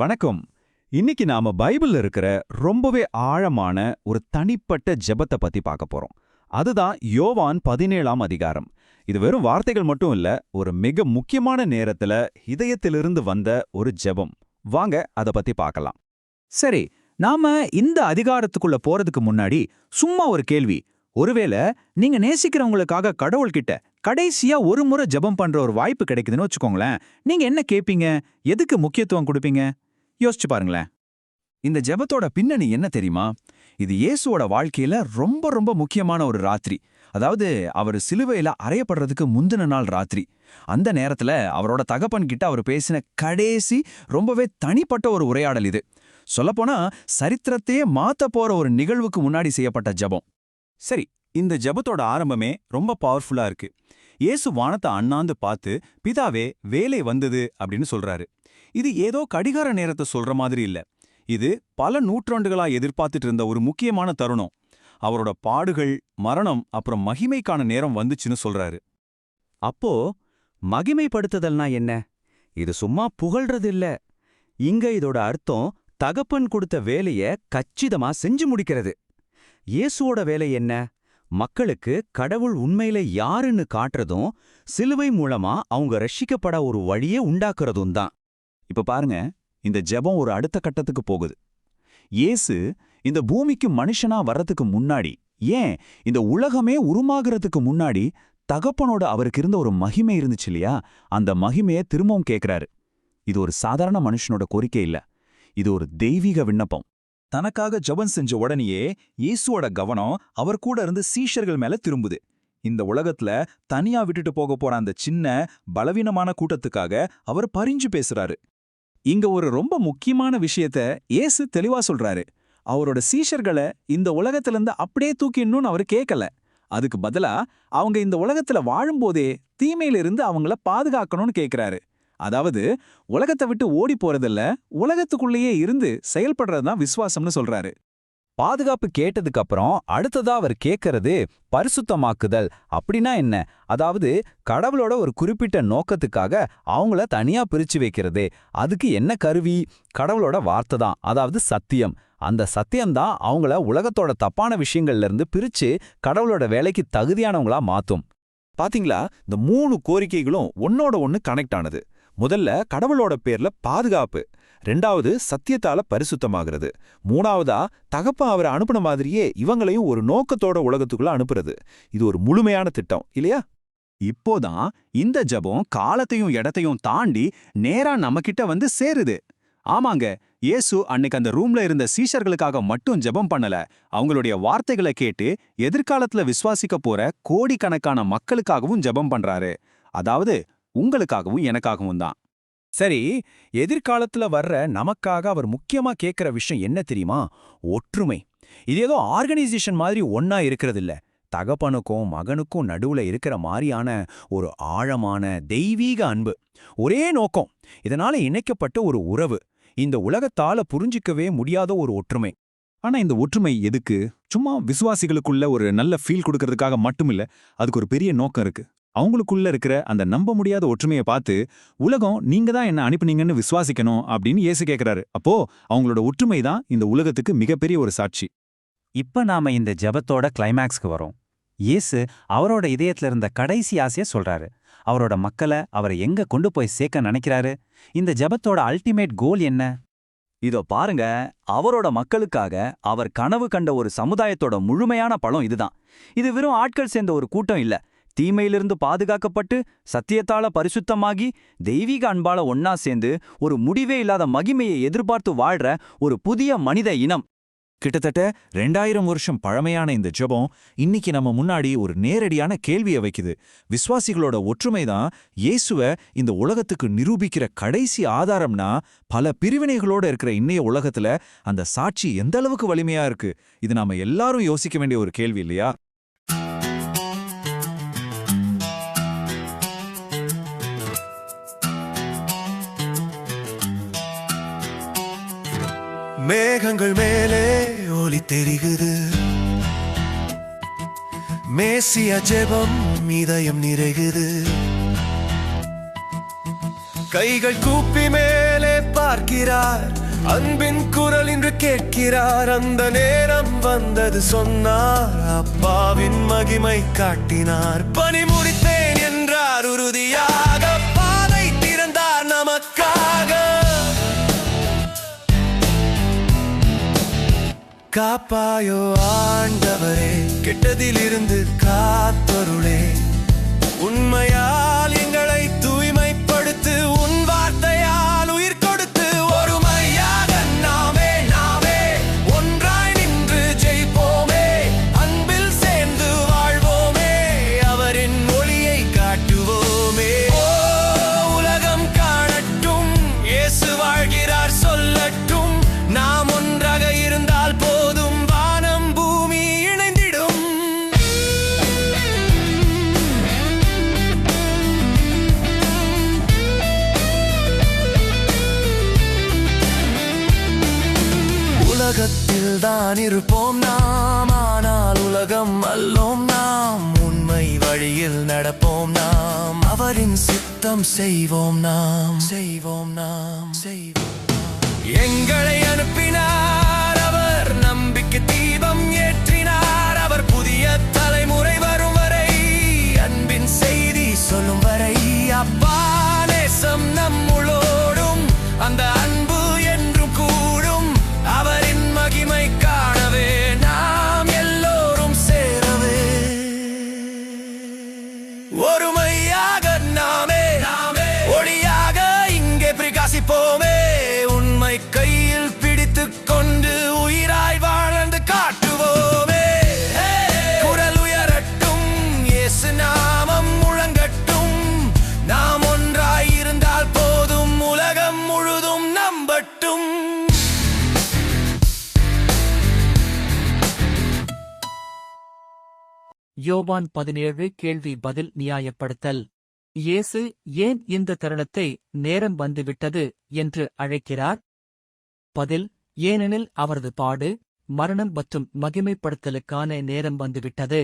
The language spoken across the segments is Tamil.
வணக்கம். இன்னைக்கு நாம பைபிள்ல இருக்கிற ரொம்பவே ஆழமான ஒரு தனிப்பட்ட ஜெபத்தை பத்தி பார்க்க போறோம். அதுதான் யோவான் 17ஆம் அதிகாரம். இது வெறும் வார்த்தைகள் மட்டும் இல்ல, ஒரு மிக முக்கியமான நேரத்துல இதயத்திலிருந்து வந்த ஒரு ஜெபம். வாங்க அத பத்தி பார்க்கலாம். சரி, நாம இந்த அதிகாரத்துக்குள்ள போறதுக்கு முன்னாடி சும்மா ஒரு கேள்வி. ஒருவேளை நீங்க நேசிக்கிறவங்களுக்காக கடவுள்கிட்ட கடைசியா ஒரு முறை ஜெபம் பண்ற ஒரு வாய்ப்பு கிடைக்குதுன்னு வச்சுக்கோங்களேன், நீங்க என்ன கேட்பீங்க? எதுக்கு முக்கியத்துவம் கொடுப்பீங்க? யோசிச்சு பாருங்களேன். இந்த ஜெபத்தோட பின்னணி என்ன தெரியுமா? இது இயேசுவோட வாழ்க்கையில ரொம்ப ரொம்ப முக்கியமான ஒரு ராத்திரி. அதாவது அவர் சிலுவையில அறையப்படுறதுக்கு முந்தின நாள் ராத்திரி. அந்த நேரத்துல அவரோட தகப்பன் கிட்ட அவர் பேசின கடைசி ரொம்பவே தனிப்பட்ட ஒரு உரையாடல் இது. சொல்லப்போனா சரித்திரத்தையே மாத்த போற ஒரு நிகழ்வுக்கு முன்னாடி செய்யப்பட்ட ஜெபம். சரி, இந்த ஜெபத்தோட ஆரம்பமே ரொம்ப பவர்ஃபுல்லா இருக்கு. இயேசு வானத்தை அண்ணாந்து பார்த்து, பிதாவே வேலை வந்தது அப்படின்னு சொல்றாரு. இது ஏதோ கடிகார நேரத்தை சொல்ற மாதிரி இல்ல. இது பல நூற்றாண்டுகளா எதிர்பார்த்துட்டு இருந்த ஒரு முக்கியமான தருணம். அவரோட பாடுகள், மரணம், அப்புறம் மகிமைக்கான நேரம் வந்துச்சுன்னு சொல்றாரு. அப்போ மகிமைப்படுத்துதல்னா என்ன? இது சும்மா புகழ்றது இல்ல. இங்க இதோட அர்த்தம் தகப்பன் கொடுத்த வேலைய கச்சிதமா செஞ்சு முடிக்கிறது. இயேசுவோட வேலை என்ன? மக்களுக்கு கடவுள் உண்மையில யாருன்னு காட்டுறதும், சிலுவை மூலமா அவங்க ரட்சிக்கப்பட ஒரு வழியே உண்டாக்குறதும் தான். இப்ப பாருங்க, இந்த ஜெபம் ஒரு அடுத்த கட்டத்துக்கு போகுது. இயேசு இந்த பூமிக்கு மனுஷனா வர்றதுக்கு முன்னாடி, ஏன் இந்த உலகமே உருமாகிறதுக்கு முன்னாடி தகப்பனோட அவருக்கு இருந்த ஒரு மகிமை இருந்துச்சு இல்லையா? அந்த மகிமையை திரும்பவும் கேட்கிறாரு. இது ஒரு சாதாரண மனுஷனோட கோரிக்கை இல்ல, இது ஒரு தெய்வீக விண்ணப்பம். தனக்காக ஜெபம் செஞ்ச உடனேயே இயேசுவோட கவனம் அவர் கூட இருந்து சீஷர்கள் மேல திரும்புது. இந்த உலகத்துல தனியா விட்டுட்டு போக போற அந்த சின்ன பலவீனமான கூட்டத்துக்காக அவர் பரிஞ்சு பேசுறாரு. இங்க ஒரு ரொம்ப முக்கியமான விஷயத்த இயேசு தெளிவா சொல்றாரு. அவரோட சீஷர்களை இந்த உலகத்திலிருந்து அப்படியே தூக்கிடணும்னு அவர் கேட்கல. அதுக்கு பதிலா அவங்க இந்த உலகத்துல வாழும்போதே தீமையிலிருந்து அவங்கள பாதுகாக்கணும்னு கேட்கிறாரு. அதாவது உலகத்தை விட்டு ஓடி போறதில்ல, உலகத்துக்குள்ளேயே இருந்து செயல்படுறதுதான் விசுவாசம்னு சொல்றாரு. பாதுகாப்பு கேட்டதுக்கு அப்புறம் அடுத்ததா அவர் கேட்கறது பரிசுத்தமாக்குதல். அப்படின்னா என்ன? அதாவது கடவுளோட ஒரு குறிப்பிட்ட நோக்கத்துக்காக அவங்கள தனியா பிரிச்சு வைக்கிறது. அதுக்கு என்ன கருவி? கடவுளோட வார்த்தை தான், அதாவது சத்தியம். அந்த சத்தியம்தான் அவங்கள உலகத்தோட தப்பான விஷயங்கள்ல இருந்து பிரிச்சு கடவுளோட வேலைக்கு தகுதியானவங்களா மாத்தும். பாத்தீங்களா, இந்த 3 கோரிக்கைகளும் ஒன்னோட ஒன்னு கனெக்ட் ஆனது. முதல்ல கடவுளோட பேர்ல பாதுகாப்பு, 2வது சத்தியத்தால பரிசுத்தமாகிறது, 3வதா தகப்பன் அவரை அனுப்புன மாதிரியே இவங்களையும் ஒரு நோக்கத்தோட உலகத்துக்குள்ள அனுப்புறது. இது ஒரு முழுமையான திட்டம் இல்லையா? இப்போதான் இந்த ஜெபம் காலத்தையும் இடத்தையும் தாண்டி நேரா நம்மகிட்ட வந்து சேருது. ஆமாங்க, இயேசு அன்னைக்கு அந்த ரூம்ல இருந்த சீஷர்களுக்காக மட்டும் ஜெபம் பண்ணல. அவங்களுடைய வார்த்தைகளை கேட்டு எதிர்காலத்துல விசுவாசிக்க போற கோடிக்கணக்கான மக்களுக்காகவும் ஜெபம் பண்றாரு. அதாவது உங்களுக்காகவும் எனக்காகவும் தான். சரி, எதிர்காலத்துல வர்ற நமக்காக அவர் முக்கியமா கேட்கிற விஷயம் என்ன தெரியுமா? ஒற்றுமை. இது ஏதோ ஆர்கனைசேஷன் மாதிரி ஒன்னா இருக்கிறது இல்ல. தகப்பனுக்கும் மகனுக்கும் நடுவுல இருக்கிற மாதிரியான ஒரு ஆழமான தெய்வீக அன்பு, ஒரே நோக்கம், இதனால இணைக்கப்பட்ட ஒரு உறவு, இந்த உலகத்தால புரிஞ்சிக்கவே முடியாத ஒரு ஒற்றுமை. ஆனா இந்த ஒற்றுமை எதுக்கு? சும்மா விசுவாசிகளுக்குள்ள ஒரு நல்ல ஃபீல் கொடுக்கறதுக்காக மட்டும் இல்ல. அதுக்கு ஒரு பெரிய நோக்கம் இருக்கு. அவங்களுக்குள்ள இருக்கிற அந்த நம்ப முடியாத ஒற்றுமையை பார்த்து உலகம் நீங்க தான் என்ன அனுப்புனீங்கன்னு விசுவாசிக்கணும் அப்படின்னு இயேசு கேட்கிறாரு. அப்போ அவங்களோட ஒற்றுமை தான் இந்த உலகத்துக்கு மிகப்பெரிய ஒரு சாட்சி. இப்ப நாம இந்த ஜெபத்தோட கிளைமேக்ஸ்க்கு வரோம். இயேசு அவரோட இதயத்துல இருந்த கடைசி ஆசைய சொல்றாரு. அவரோட மக்களை அவரை எங்க கொண்டு போய் சேர்க்க நினைக்கிறாரு? இந்த ஜெபத்தோட அல்டிமேட் கோல் என்ன? இதோ பாருங்க, அவரோட மக்களுக்காக அவர் கனவு கண்ட ஒரு சமுதாயத்தோட முழுமையான பலம் இதுதான். இது வெறும் ஆட்கள் சேர்ந்த ஒரு கூட்டம் இல்ல. தீமையிலிருந்து பாதுகாக்கப்பட்டு சத்தியத்தால பரிசுத்தமாகி தெய்வீக அன்பால ஒன்னா சேர்ந்து ஒரு முடிவே இல்லாத மகிமையை எதிர்பார்த்து வாழ்ற ஒரு புதிய மனித இனம். கிட்டத்தட்ட 2000 வருஷம் பழமையான இந்த ஜெபம் இன்னைக்கு நம்ம முன்னாடி ஒரு நேரடியான கேள்வியை வைக்குது. விசுவாசிகளோட ஒற்றுமை தான் இயேசுவை இந்த உலகத்துக்கு நிரூபிக்கிற கடைசி ஆதாரம்னா, பல பிரிவினைகளோட இருக்கிற இன்னைய உலகத்துல அந்த சாட்சி எந்த அளவுக்கு வலிமையா இருக்கு? இது நாம எல்லாரும் யோசிக்க வேண்டிய ஒரு கேள்வி இல்லையா? மேகங்கள் மேலே ஒளி தெரிகுது, மேசியா ஜெபம் இதயம் நிறைகுது, கைகள் கூப்பி மேலே மேலே பார்க்கிறார், அன்பின் குரல் என்று கேட்கிறார். அந்த நேரம் வந்தது சொன்னார், அப்பாவின் மகிமை காட்டினார். பணி முடித்தேன் என்றார் உறுதியாக, பாதை திறந்தார் நமக்காக. காப்பாயோ ஆண்டவரே, கெட்டதிலிருந்து காத்தருளே, உண்மையால் எங்களை தூய்மைப்படுத்து, உன் வார்த்தையால் உயிர் கொடுத்து. ஒருமையாக நாமே ஒன்றாய் நின்று ஜெயிப்போமே, அன்பில் சேர்ந்து வாழ்வோமே, அவரின் ஒளியை காட்டுவோமே. ஓ உலகம் காணட்டும், இயேசு வாழ்கிறார் சொல்லட்டும், நாம் ஒன்றாக இருந்தால் போதும், வானம் பூமி இணைந்திடும். உலகத்தில் தான் இருப்போம் நாம், ஆனால் உலகம் அல்லோம் நாம். உண்மை வழியில் நடப்போம் நாம், அவரின் சித்தம் செய்வோம் நாம். எங்களை அனுப்பினார் அவர், நம்பிக்கை தீபம் ஏற்றினார் அவர். புதிய தலைமுறை வரும் வரை, அன்பின் செய்தி சொல்லும் வரை, அப்பா நேசம் நம்முளோடும், அந்த அன்பு என்றும் கூடும். அவரின் மகிமை காணவே நாம் எல்லோரும் சேரவே. ஒருமையாக நாமே ஒளியாக இங்கே பிரகாசிப்போமே, உண்மை கையில் பிடித்துக் கொண்டு உயிராய் வாழ்ந்து காட்டுவோமே. குரல் உயரட்டும், இயேசு நாமம் முழங்கட்டும், நாம் ஒன்றாய் இருந்தால் போதும், உலகம் முழுதும் நம்பட்டும். யோவான் 17 கேள்வி பதில் நியாயப்படுத்தல். இயேசு ஏன் இந்த தருணத்தை நேரம் வந்துவிட்டது என்று அழைக்கிறார்? பதில்: ஏனெனில் அவரது பாடு, மரணம் மற்றும் மகிமைப்படுத்தலுக்கான நேரம் வந்துவிட்டது.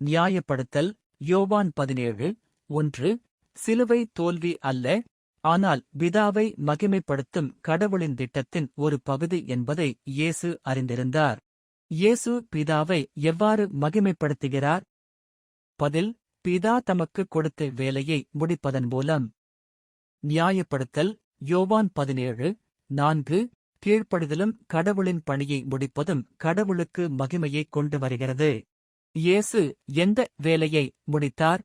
நியாயப்படுத்தல். யோவான் 17:1 சிலுவை தோல்வி அல்ல, ஆனால் பிதாவை மகிமைப்படுத்தும் கடவுளின் திட்டத்தின் ஒரு பகுதி என்பதை இயேசு அறிந்திருந்தார். இயேசு பிதாவை எவ்வாறு மகிமைப்படுத்துகிறார்? பதில்: பிதா தமக்கு கொடுத்த வேலையை முடிப்பதன் மூலம். நியாயப்படுத்தல். யோவான் 17:4 கீழ்ப்படிதலும் கடவுளின் பணியை முடிப்பதும் கடவுளுக்கு மகிமையை கொண்டு வருகிறது. இயேசு எந்த வேலையை முடித்தார்?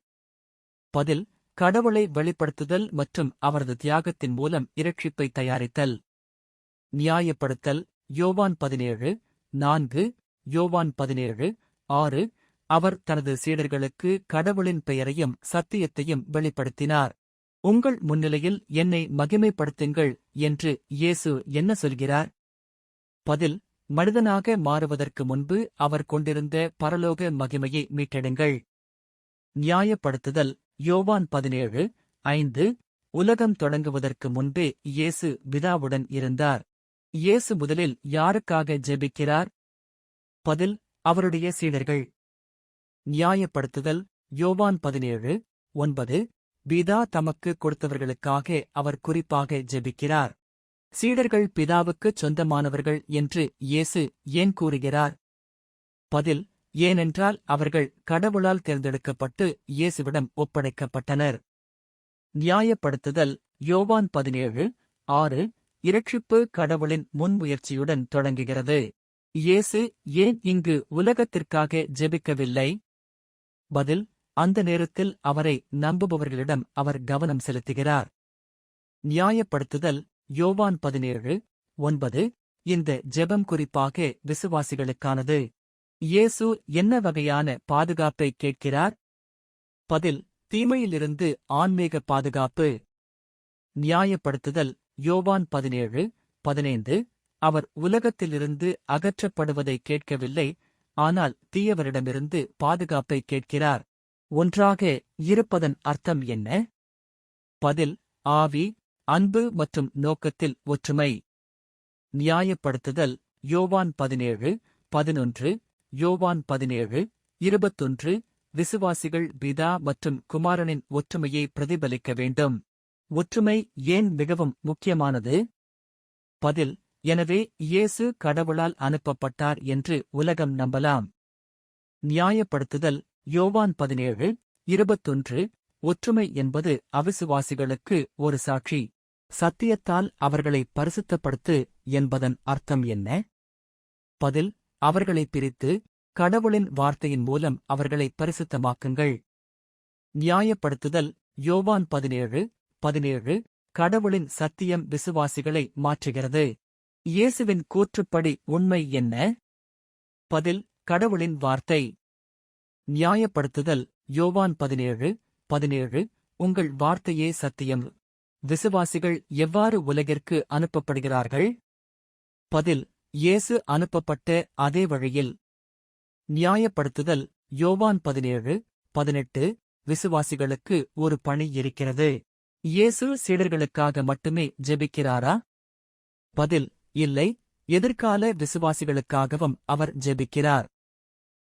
பதில்: கடவுளை வெளிப்படுத்துதல் மற்றும் அவரது தியாகத்தின் மூலம் இரட்சிப்பை தயாரித்தல். நியாயப்படுத்தல். யோவான் 17:4 யோவான் 17:6 அவர் தனது சீடர்களுக்கு கடவுளின் பெயரையும் சத்தியத்தையும் வெளிப்படுத்தினார். உங்கள் முன்னிலையில் என்னை மகிமைப்படுத்துங்கள் என்று இயேசு என்ன சொல்கிறார்? பதில்: மனிதனாக மாறுவதற்கு முன்பு அவர் கொண்டிருந்த பரலோக மகிமையை மீட்டெடுங்கள். நியாயப்படுத்துதல். யோவான் 17:5 உலகம் தொடங்குவதற்கு முன்பே இயேசு பிதாவுடன் இருந்தார். இயேசு முதலில் யாருக்காக ஜெபிக்கிறார்? பதில்: அவருடைய சீடர்கள். நியாயப்படுத்துதல். யோவான் 17:9 பிதா தமக்கு கொடுத்தவர்களுக்காக அவர் குறிப்பாக ஜெபிக்கிறார். சீடர்கள் பிதாவுக்குச் சொந்தமானவர்கள் என்று இயேசு ஏன் கூறுகிறார்? பதில்: ஏனென்றால் அவர்கள் கடவுளால் தேர்ந்தெடுக்கப்பட்டு இயேசுவிடம் ஒப்படைக்கப்பட்டனர். நியாயப்படுத்துதல். யோவான் 17:6 இரட்சிப்பு கடவுளின் முன்முயற்சியுடன் தொடங்குகிறது. இயேசு ஏன் இங்கு உலகத்திற்காக ஜெபிக்கவில்லை? பதில்: அந்த நேரத்தில் அவரை நம்புபவர்களிடம் அவர் கவனம் செலுத்துகிறார். நியாயப்படுத்துதல். யோவான் 17:9 இந்த ஜெபம் குறிப்பாக விசுவாசிகளுக்கானது. இயேசு என்ன வகையான பாதுகாப்பை கேட்கிறார்? பதில்: தீமையிலிருந்து ஆன்மீக பாதுகாப்பு. நியாயப்படுத்துதல். யோவான் 17:15 அவர் உலகத்திலிருந்து அகற்றப்படுவதை கேட்கவில்லை, ஆனால் தீயவரிடமிருந்து பாதுகாப்பை கேட்கிறார். ஒன்றாக இருப்பதன் அர்த்தம் என்ன? பதில்: ஆவி, அன்பு மற்றும் நோக்கத்தில் ஒற்றுமை. நியாயப்படுத்துதல். யோவான் 17:11 யோவான் 17:21 விசுவாசிகள் பிதா மற்றும் குமாரனின் ஒற்றுமையை பிரதிபலிக்க வேண்டும். ஒற்றுமை ஏன் மிகவும் முக்கியமானது? பதில்: எனவே இயேசு கடவுளால் அனுப்பப்பட்டார் என்று உலகம் நம்பலாம். நியாயப்படுத்துதல் யோவான் 17:21. ஒற்றுமை என்பது அவிசுவாசிகளுக்கு ஒரு சாட்சி. சத்தியத்தால் அவர்களை பரிசுத்தப்படுத்து என்பதன் அர்த்தம் என்ன? பதில்: அவர்களை பிரித்து கடவுளின் வார்த்தையின் மூலம் அவர்களை பரிசுத்தமாக்குங்கள். நியாயப்படுத்துதல் யோவான் 17:17. கடவுளின் சத்தியம் விசுவாசிகளை மாற்றுகிறது. இயேசுவின் கூற்றுப்படி உண்மை என்ன? பதில்: கடவுளின் வார்த்தை. நியாயப்படுத்துதல் யோவான் 17:17. உங்கள் வார்த்தையே சத்தியம். விசுவாசிகள் எவ்வாறு உலகிற்கு அனுப்பப்படுகிறார்கள்? பதில்: இயேசு அனுப்பப்பட்ட அதே வழியில். நியாயப்படுத்துதல் யோவான் 17:18. விசுவாசிகளுக்கு ஒரு பணி இருக்கிறது. இயேசு சீடர்களுக்காக மட்டுமே ஜெபிக்கிறாரா? பதில்: இல்லை, எதிர்கால விசுவாசிகளுக்காகவும் அவர் ஜெபிக்கிறார்.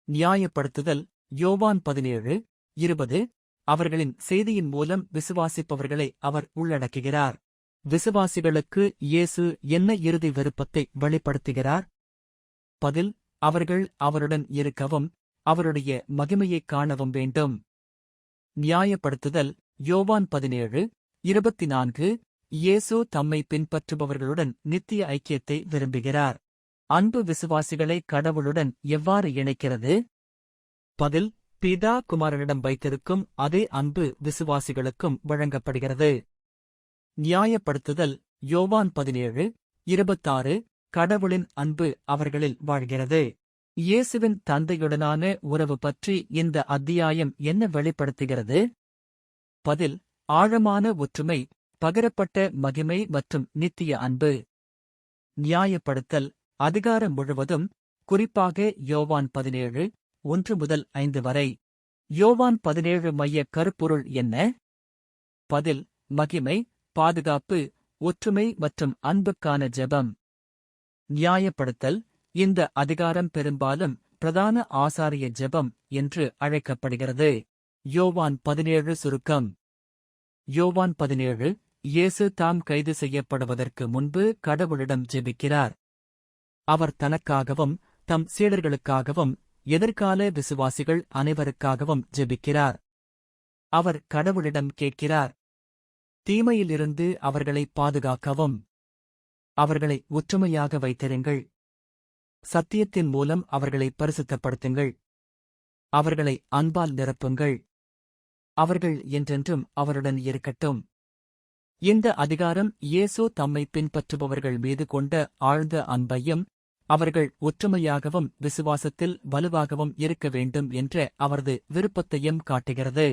நியாயப்படுத்துதல் யோவான் 17:20. அவர்களின் செய்தியின் மூலம் விசுவாசிப்பவர்களை அவர் உள்ளடக்குகிறார். விசுவாசிகளுக்கு இயேசு என்ன இறுதி விருப்பத்தை வெளிப்படுத்துகிறார்? பதில்: அவர்கள் அவருடன் இருக்கவும் அவருடைய மகிமையைக் காணவும் வேண்டும். நியாயப்படுத்துதல் யோவான் 17:24. இயேசு தம்மை பின்பற்றுபவர்களுடன் நித்திய ஐக்கியத்தை விரும்புகிறார். அன்பு விசுவாசிகளை கடவுளுடன் எவ்வாறு இணைக்கிறது? பதில்: பிதா குமாரனிடம் வைத்திருக்கும் அதே அன்பு விசுவாசிகளுக்கும் வழங்கப்படுகிறது. நியாயப்படுத்துதல் யோவான் 17:26. கடவுளின் அன்பு அவர்களில் வாழ்கிறது. இயேசுவின் தந்தையுடனான உறவு பற்றி இந்த அத்தியாயம் என்ன வெளிப்படுத்துகிறது? பதில்: ஆழமான ஒற்றுமை, பகிரப்பட்ட மகிமை மற்றும் நித்திய அன்பு. நியாயப்படுத்தல் அதிகாரம் முழுவதும், குறிப்பாக யோவான் 17:1-5 வரை. யோவான் 17 மைய கருப்பொருள் என்ன? பதில்: மகிமை, பாதுகாப்பு, ஒற்றுமை மற்றும் அன்புக்கான ஜெபம். நியாயப்படுத்தல் இந்த அதிகாரம் பெரும்பாலும் பிரதான ஆசாரிய ஜெபம் என்று அழைக்கப்படுகிறது. யோவான் 17 சுருக்கம். யோவான் 17. இயேசு தாம் கைது செய்யப்படுவதற்கு முன்பு கடவுளிடம் ஜெபிக்கிறார். அவர் தனக்காகவும் தம் சீடர்களுக்காகவும் எதிர்கால விசுவாசிகள் அனைவருக்காகவும் ஜெபிக்கிறார். அவர் கடவுளிடம் கேட்கிறார், தீமையிலிருந்து அவர்களை பாதுகாக்கவும், அவர்களை ஒற்றுமையாக வைத்திருங்கள், சத்தியத்தின் மூலம் அவர்களை பரிசுத்தப்படுத்துங்கள், அவர்களை அன்பால் நிரப்புங்கள், அவர்கள் என்றென்றும் அவருடன் இருக்கட்டும். இந்த அதிகாரம் இயேசு தம்மை பின்பற்றுபவர்கள் மீது கொண்ட ஆழ்ந்த அன்பையும் அவர்கள் ஒற்றுமையாகவும் விசுவாசத்தில் வலுவாகவும் இருக்க வேண்டும் என்ற அவரது விருப்பத்தையும் காட்டுகிறது.